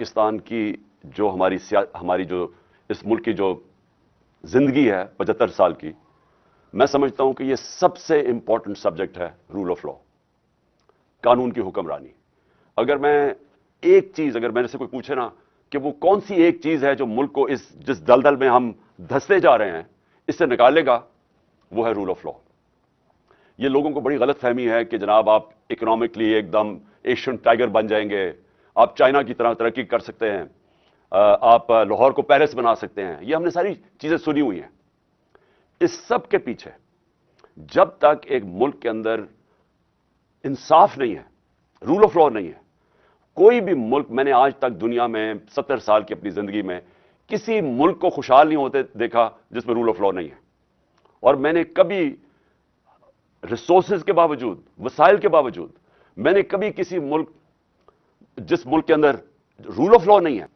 پاکستان کی جو ہماری جو اس ملک کی جو زندگی ہے 75 سال کی، میں سمجھتا ہوں کہ یہ سب سے امپورٹنٹ سبجیکٹ ہے رول آف لا، قانون کی حکمرانی۔ اگر میرے سے کوئی پوچھے نا کہ وہ کون سی ایک چیز ہے جو ملک کو جس دلدل میں ہم دھستے جا رہے ہیں اس سے نکالے گا، وہ ہے رول آف لا۔ یہ لوگوں کو بڑی غلط فہمی ہے کہ جناب آپ اکنامکلی ایک دم ایشین ٹائیگر بن جائیں گے، آپ چائنا کی طرح ترقی کر سکتے ہیں، آپ لاہور کو پیرس بنا سکتے ہیں۔ یہ ہم نے ساری چیزیں سنی ہوئی ہیں۔ اس سب کے پیچھے جب تک ایک ملک کے اندر انصاف نہیں ہے، رول آف لا نہیں ہے، کوئی بھی ملک، میں نے آج تک دنیا میں 70 سال کی اپنی زندگی میں کسی ملک کو خوشحال نہیں ہوتے دیکھا جس میں رول آف لا نہیں ہے۔ اور میں نے کبھی ریسورسز کے باوجود، وسائل کے باوجود، میں نے کبھی جس ملک کے اندر رول آف لا نہیں ہے،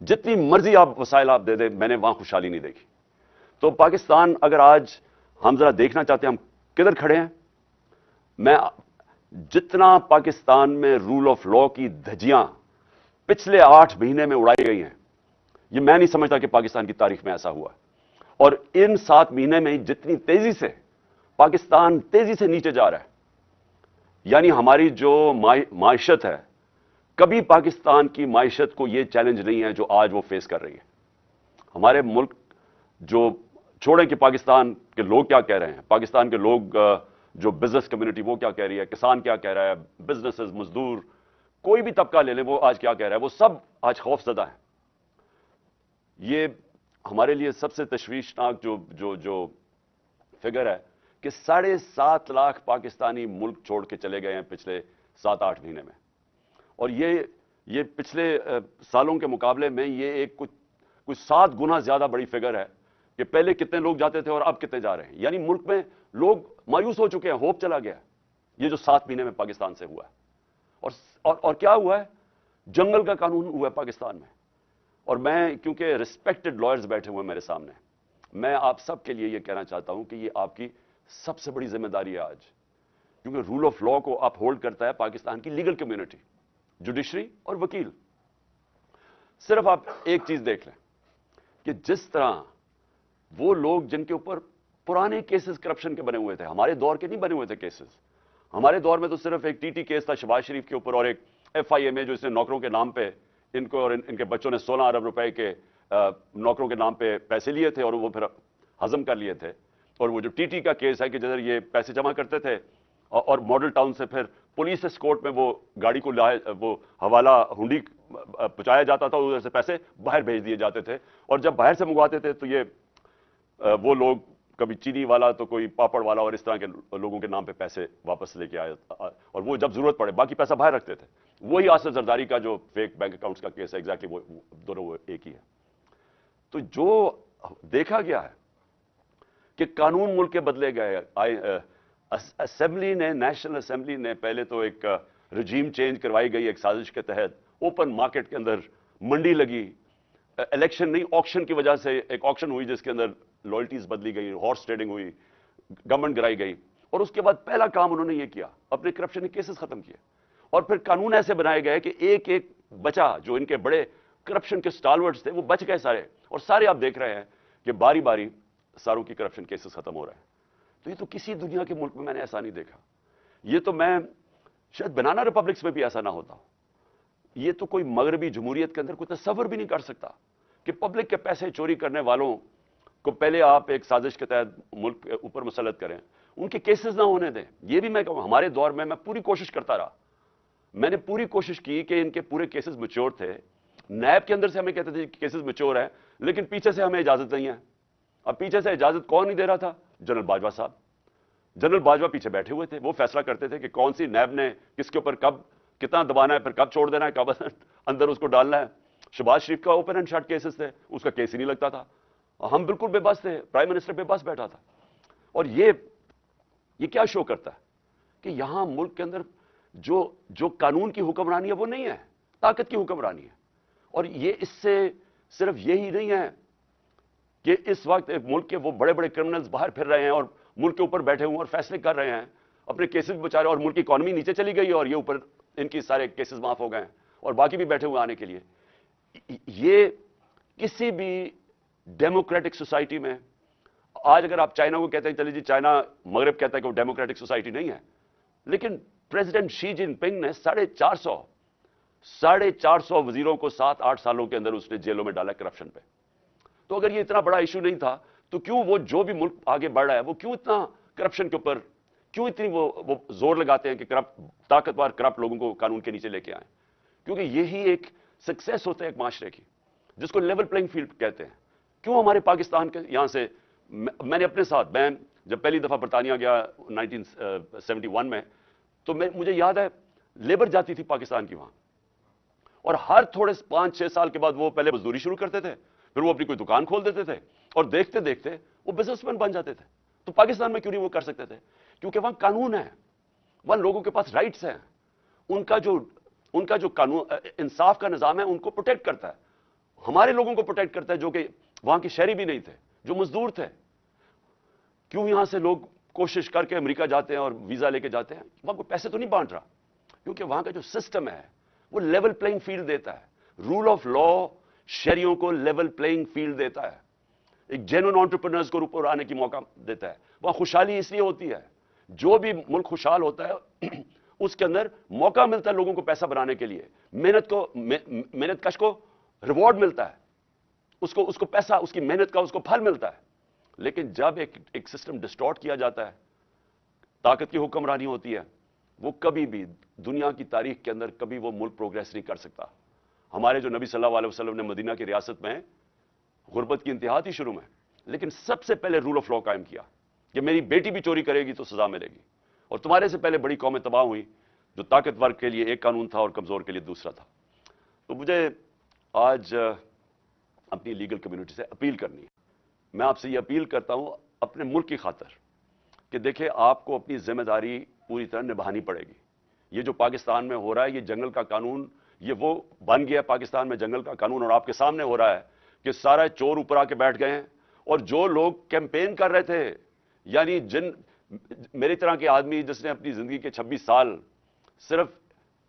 جتنی مرضی آپ وسائل آپ دے دیں، میں نے وہاں خوشحالی نہیں دیکھی۔ تو پاکستان اگر آج ہم ذرا دیکھنا چاہتے ہیں ہم کدھر کھڑے ہیں، جتنا پاکستان میں رول آف لا کی دھجیاں پچھلے 8 مہینے میں اڑائی گئی ہیں، یہ میں نہیں سمجھتا کہ پاکستان کی تاریخ میں ایسا ہوا ہے۔ اور ان 7 مہینے میں جتنی تیزی سے پاکستان تیزی سے نیچے جا رہا ہے، یعنی ہماری جو معیشت ہے، کبھی پاکستان کی معیشت کو یہ چیلنج نہیں ہے جو آج وہ فیس کر رہی ہے۔ ہمارے ملک جو چھوڑیں کہ پاکستان کے لوگ کیا کہہ رہے ہیں، پاکستان کے لوگ جو بزنس کمیونٹی وہ کیا کہہ رہی ہے، کسان کیا کہہ رہا ہے، بزنسز، مزدور، کوئی بھی طبقہ لے لیں وہ آج کیا کہہ رہا ہے، وہ سب آج خوف زدہ ہیں۔ یہ ہمارے لیے سب سے تشویشناک جو فگر ہے کہ 7.5 لاکھ پاکستانی ملک چھوڑ کے چلے گئے ہیں پچھلے 7-8 مہینے میں۔ اور یہ پچھلے سالوں کے مقابلے میں یہ ایک کچھ 7 گنا زیادہ بڑی فگر ہے کہ پہلے کتنے لوگ جاتے تھے اور اب کتنے جا رہے ہیں۔ یعنی ملک میں لوگ مایوس ہو چکے ہیں، ہوپ چلا گیا ہے۔ یہ جو 7 مہینے میں پاکستان سے ہوا ہے، اور کیا ہوا ہے، جنگل کا قانون ہوا ہے پاکستان میں۔ اور میں کیونکہ ریسپیکٹڈ لائرز بیٹھے ہوئے میرے سامنے، میں آپ سب کے لیے یہ کہنا چاہتا ہوں کہ یہ آپ کی سب سے بڑی ذمہ داری ہے آج، کیونکہ رول آف لا کو اپ ہولڈ کرتا ہے پاکستان کی لیگل کمیونٹی، جوڈیشری اور وکیل۔ صرف آپ ایک چیز دیکھ لیں کہ جس طرح وہ لوگ جن کے اوپر پرانے کیسز کرپشن کے بنے ہوئے تھے، ہمارے دور کے نہیں بنے ہوئے تھے کیسز، ہمارے دور میں تو صرف ایک ٹی کیس تھا شہباز شریف کے اوپر، اور ایک FIA میں جو اس نے نوکروں کے نام پہ ان کو اور ان کے بچوں نے 16 ارب روپے کے نوکروں کے نام پہ پیسے لیے تھے اور وہ پھر ہضم کر لیے تھے۔ اور وہ جو ٹی کا کیس ہے کہ جدھر یہ پیسے جمع کرتے تھے اور ماڈل ٹاؤن سے پھر پولیس اسکورٹ میں وہ گاڑی کو وہ حوالہ ہنڈی پہنچایا جاتا تھا، ادھر سے پیسے باہر بھیج دیے جاتے تھے، اور جب باہر سے منگواتے تھے تو یہ وہ لوگ کبھی چینی والا تو کوئی پاپڑ والا اور اس طرح کے لوگوں کے نام پہ پیسے واپس لے کے آئے، اور وہ جب ضرورت پڑے باقی پیسہ باہر رکھتے تھے۔ وہی آصف زرداری کا جو فیک بینک اکاؤنٹس کا کیس ہے، ایگزیکٹلی وہ دونوں وہ ایک ہی ہے۔ تو جو دیکھا گیا ہے کہ قانون ملک کے بدلے گئے، اسمبلی نے، نیشنل اسمبلی نے پہلے تو ایک رجیم چینج کروائی گئی ایک سازش کے تحت، اوپن مارکیٹ کے اندر منڈی لگی، الیکشن نہیں آکشن کی وجہ سے ایک آکشن ہوئی جس کے اندر لائلٹیز بدلی گئی، ہارس ٹریڈنگ ہوئی، گورنمنٹ گرائی گئی، اور اس کے بعد پہلا کام انہوں نے یہ کیا، اپنے کرپشن کے کیسز ختم کیے، اور پھر قانون ایسے بنائے گئے کہ ایک ایک بچا جو ان کے بڑے کرپشن کے سٹالورٹس تھے وہ بچ گئے سارے، اور سارے آپ دیکھ رہے ہیں کہ باری باری ساروں کی کرپشن کیسز ختم ہو رہے ہیں۔ تو یہ تو کسی دنیا کے ملک میں نے ایسا نہیں دیکھا۔ یہ تو میں شاید بنانا ریپبلکس میں بھی ایسا نہ ہوتا، یہ تو کوئی مغربی جمہوریت کے اندر کوئی تصور بھی نہیں کر سکتا کہ پبلک کے پیسے چوری کرنے والوں کو پہلے آپ ایک سازش کے تحت ملک کے اوپر مسلط کریں، ان کے کیسز نہ ہونے دیں۔ یہ بھی میں کہوں ہمارے دور میں پوری کوشش کرتا رہا، میں نے پوری کوشش کی کہ ان کے پورے کیسز میچور تھے، نیب کے اندر سے ہمیں کہتے تھے کہ کیسز میچور ہیں، لیکن پیچھے سے ہمیں اجازت نہیں ہے۔ اب پیچھے سے اجازت کون نہیں دے رہا تھا؟ جنرل باجوہ صاحب۔ جنرل باجوہ پیچھے بیٹھے ہوئے تھے، وہ فیصلہ کرتے تھے کہ کون سی نیب نے کس کے اوپر کب کتنا دبانا ہے، پھر کب چھوڑ دینا ہے، کب اندر اس کو ڈالنا ہے۔ شہباز شریف کا اوپن اینڈ شٹ کیسز تھے، اس کا کیس ہی نہیں لگتا تھا، ہم بالکل بے بس تھے، پرائم منسٹر بے بس بیٹھا تھا۔ اور یہ کیا شو کرتا ہے کہ یہاں ملک کے اندر جو قانون کی حکمرانی ہے وہ نہیں ہے، طاقت کی حکمرانی ہے۔ اور یہ اس سے صرف یہی نہیں ہے کہ اس وقت ملک کے وہ بڑے بڑے کرمنلز باہر پھر رہے ہیں اور ملک کے اوپر بیٹھے ہوئے اور فیصلے کر رہے ہیں، اپنے کیسز بچا رہے ہیں، اور ملک کی اکانومی نیچے چلی گئی اور یہ اوپر ان کی سارے کیسز معاف ہو گئے ہیں۔ اور باقی بھی بیٹھے ہوئے آنے کے لیے. یہ کسی بھی ڈیموکریٹک سوسائٹی میں, آج اگر آپ چائنا کو کہتے ہیں چلیے جی چائنا مغرب کہتا ہے کہ وہ ڈیموکریٹک سوسائٹی نہیں ہے, لیکن پریزیڈنٹ شی جن پنگ نے 450 وزیروں کو 7-8 سالوں کے اندر اس نے جیلوں میں ڈالا کرپشن پہ. تو اگر یہ اتنا بڑا ایشو نہیں تھا تو کیوں وہ جو بھی ملک آگے بڑھ رہا ہے وہ کیوں اتنا کرپشن کے اوپر کیوں اتنی وہ زور لگاتے ہیں کہ طاقتور کرپٹ لوگوں کو قانون کے نیچے لے کے آئیں؟ کیونکہ یہی ایک سکسیس ہوتا ہے ایک معاشرے کی, جس کو لیول پلئنگ فیلڈ کہتے ہیں. کیوں ہمارے پاکستان کے یہاں سے, میں نے اپنے ساتھ, میں جب پہلی دفعہ برطانیہ گیا 1971 میں, تو مجھے یاد ہے لیبر جاتی تھی پاکستان کی وہاں, اور ہر تھوڑے 5-6 سال کے بعد وہ پہلے مزدوری شروع کرتے تھے, پھر وہ اپنی کوئی دکان کھول دیتے تھے, اور دیکھتے دیکھتے وہ بزنس مین بن جاتے تھے. تو پاکستان میں کیوں نہیں وہ کر سکتے تھے؟ کیونکہ وہاں قانون ہے, وہاں لوگوں کے پاس رائٹس ہیں, ان کا جو قانون انصاف کا نظام ہے ان کو پروٹیکٹ کرتا ہے. ہمارے لوگوں کو پروٹیکٹ کرتا ہے جو کہ وہاں کے شہری بھی نہیں تھے, جو مزدور تھے. کیوں یہاں سے لوگ کوشش کر کے امریکہ جاتے ہیں اور ویزا لے کے جاتے ہیں؟ وہاں کوئی پیسے تو نہیں بانٹ رہا, کیونکہ وہاں کا جو سسٹم ہے وہ لیول پلئنگ فیلڈ دیتا ہے. رول آف لا شہریوں کو لیول پلئنگ فیلڈ دیتا ہے, ایک جینوئن انٹرپرینرز کو اوپر آنے کی موقع دیتا ہے. وہاں خوشحالی اس لیے ہوتی ہے, جو بھی ملک خوشحال ہوتا ہے اس کے اندر موقع ملتا ہے لوگوں کو پیسہ بنانے کے لیے, محنت کش کو ریوارڈ ملتا ہے, اس کو پیسہ, اس کی محنت کا اس کو پھل ملتا ہے. لیکن جب ایک سسٹم ڈسٹارٹ کیا جاتا ہے, طاقت کی حکمرانی ہوتی ہے, وہ کبھی بھی دنیا کی تاریخ کے اندر کبھی وہ ملک پروگریس نہیں کر سکتا. ہمارے جو نبی صلی اللہ علیہ وسلم نے مدینہ کی ریاست میں غربت کی انتہا تھی شروع میں, لیکن سب سے پہلے رول آف لا قائم کیا کہ میری بیٹی بھی چوری کرے گی تو سزا ملے گی. اور تمہارے سے پہلے بڑی قومیں تباہ ہوئی, جو طاقتور کے لیے ایک قانون تھا اور کمزور کے لیے دوسرا تھا. تو مجھے آج اپنی لیگل کمیونٹی سے اپیل کرنی ہے. میں آپ سے یہ اپیل کرتا ہوں اپنے ملک کی خاطر کہ دیکھیں آپ کو اپنی ذمہ داری پوری طرح نبھانی پڑے گی. یہ جو پاکستان میں ہو رہا ہے, یہ جنگل کا قانون, یہ وہ بن گیا پاکستان میں جنگل کا قانون, اور آپ کے سامنے ہو رہا ہے کہ سارے چور اوپر آ کے بیٹھ گئے ہیں. اور جو لوگ کیمپین کر رہے تھے, یعنی میری طرح کے آدمی جس نے اپنی زندگی کے 26 سال صرف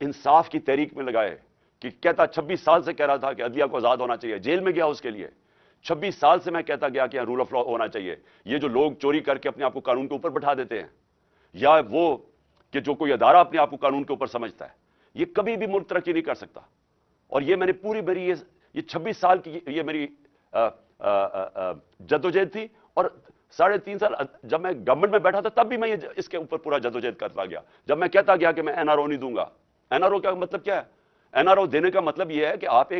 انصاف کی تحریک میں لگائے, کہ کہتا 26 سال سے کہہ رہا تھا کہ عدلیہ کو آزاد ہونا چاہیے, جیل میں گیا اس کے لیے. 26 سال سے میں کہتا گیا کہ رول آف لا ہونا چاہیے. یہ جو لوگ چوری کر کے اپنے آپ کو قانون کے اوپر بٹھا دیتے ہیں, یا وہ کہ جو کوئی ادارہ اپنے آپ کو قانون کے اوپر سمجھتا ہے, یہ کبھی بھی ملک ترقی نہیں کر سکتا. اور یہ میں نے میری یہ 26 سال کی یہ میری جدوجہد تھی, اور 3.5 سال جب میں گورنمنٹ میں بیٹھا تھا تب بھی میں اس کے اوپر پورا جدوجہد کرتا گیا. جب میں کہتا گیا کہ میں NRO نہیں دوں گا. NRO کا مطلب کیا ہے؟ NRO دینے کا مطلب یہ ہے کہ آپ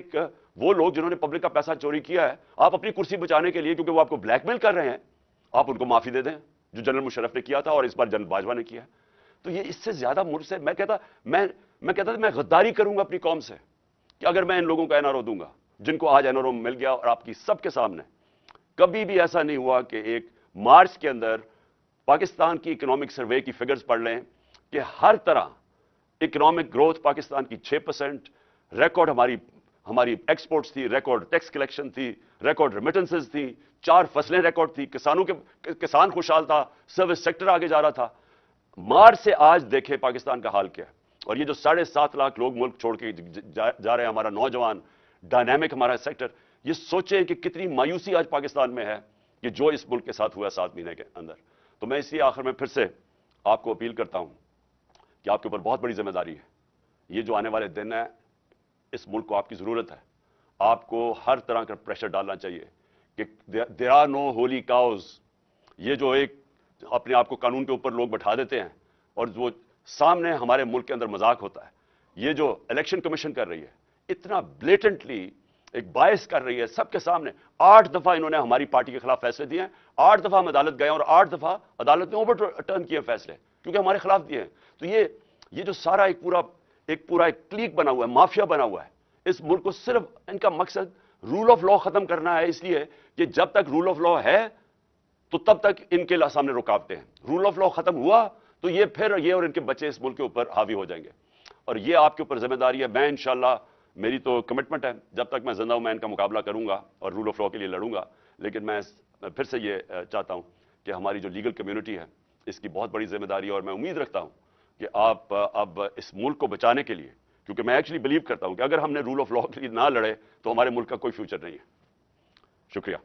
وہ لوگ جنہوں نے پبلک کا پیسہ چوری کیا ہے, آپ اپنی کرسی بچانے کے لیے, کیونکہ وہ آپ کو بلیک میل کر رہے ہیں, آپ ان کو معافی دے دیں, جو جنرل مشرف نے کیا تھا اور اس بار جنرل باجوہ نے کیا ہے. تو یہ اس سے زیادہ ملک سے میں کہتا تھا میں غداری کروں گا اپنی قوم سے کہ اگر میں ان لوگوں کو NRO دوں گا, جن کو آج NRO مل گیا. اور آپ کی سب کے سامنے کبھی بھی ایسا نہیں ہوا کہ ایک مارچ کے اندر پاکستان کی اکنامک سروے کی فگرز پڑھ لیں کہ ہر طرح اکنامک گروتھ پاکستان کی 6%, ریکارڈ ہماری ایکسپورٹس تھی, ریکارڈ ٹیکس کلیکشن تھی, ریکارڈ ریمیٹنسز تھی, 4 فصلیں ریکارڈ تھی, کسان خوشحال تھا, سروس سیکٹر آگے جا رہا تھا. مارچ سے آج دیکھیں پاکستان کا حال کیا ہے. اور یہ جو 7.5 لاکھ لوگ ملک چھوڑ کے جا رہے ہیں, ہمارا نوجوان ڈائنامک ہمارا سیکٹر, یہ سوچیں کہ کتنی مایوسی آج پاکستان میں ہے کہ جو اس ملک کے ساتھ ہوا 7 مہینے کے اندر. تو میں اس لیے آخر میں پھر سے آپ کو اپیل کرتا ہوں کہ آپ کے اوپر بہت بڑی ذمہ داری ہے. یہ جو آنے والے دن ہیں, اس ملک کو آپ کی ضرورت ہے. آپ کو ہر طرح کا پریشر ڈالنا چاہیے کہ there are no holy cows. یہ جو ایک اپنے آپ کو قانون کے اوپر لوگ بٹھا دیتے ہیں, اور وہ سامنے ہمارے ملک کے اندر مذاق ہوتا ہے. یہ جو الیکشن کمیشن کر رہی ہے, اتنا بلیٹنٹلی ایک باعث کر رہی ہے سب کے سامنے. 8 دفعہ انہوں نے ہماری پارٹی کے خلاف فیصلے دیے ہیں, 8 دفعہ ہم عدالت گئے اور 8 دفعہ عدالت نے اوور ٹرن کیے فیصلے, کیونکہ ہمارے خلاف دیے ہیں. تو یہ جو سارا ایک پورا کلیک بنا ہوا ہے, مافیا بنا ہوا ہے, اس ملک کو صرف ان کا مقصد رول آف لا ختم کرنا ہے. اس لیے کہ جب تک رول آف لا ہے تو تب تک ان کے سامنے رکاوٹیں ہیں. رول آف لا ختم ہوا تو پھر یہ اور ان کے بچے اس ملک کے اوپر حاوی ہو جائیں گے. اور یہ آپ کے اوپر ذمہ داری ہے. میں انشاءاللہ, میری تو کمٹمنٹ ہے, جب تک میں زندہ ہوں میں ان کا مقابلہ کروں گا اور رول آف لا کے لیے لڑوں گا. لیکن میں پھر سے یہ چاہتا ہوں کہ ہماری جو لیگل کمیونٹی ہے اس کی بہت بڑی ذمہ داری ہے, اور میں امید رکھتا ہوں کہ آپ اب اس ملک کو بچانے کے لیے, کیونکہ میں ایکچولی بلیو کرتا ہوں کہ اگر ہم نے رول آف لا کے لیے نہ لڑے تو ہمارے ملک کا کوئی فیوچر نہیں ہے. شکریہ.